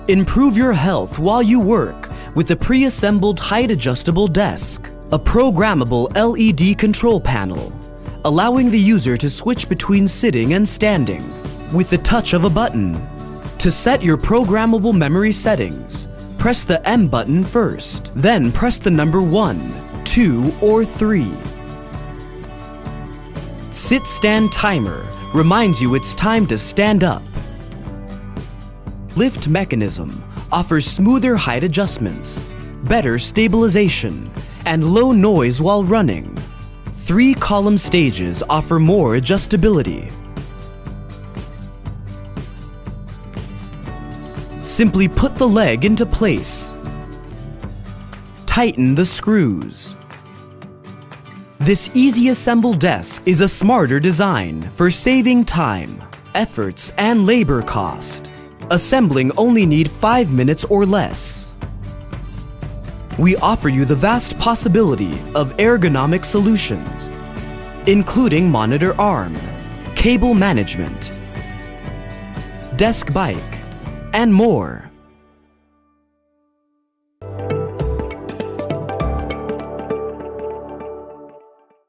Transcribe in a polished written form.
Improve your health while you work with a pre-assembled height-adjustable desk, a programmable LED control panel, allowing the user to switch between sitting and standing with the touch of a button. To set your programmable memory settings, press the M button first, then press the number 1, 2, or 3. Sit-stand timer reminds you it's time to stand up. Lift mechanism offers smoother height adjustments, better stabilization, and low noise while running. 3-column stages offer more adjustability. Simply put the leg into place. Tighten the screws. This easy-assembled desk is a smarter design for saving time, efforts, and labor cost. Assembling only need 5 minutes or less. We offer you the vast possibility of ergonomic solutions, including monitor arm, cable management, desk bike, and more.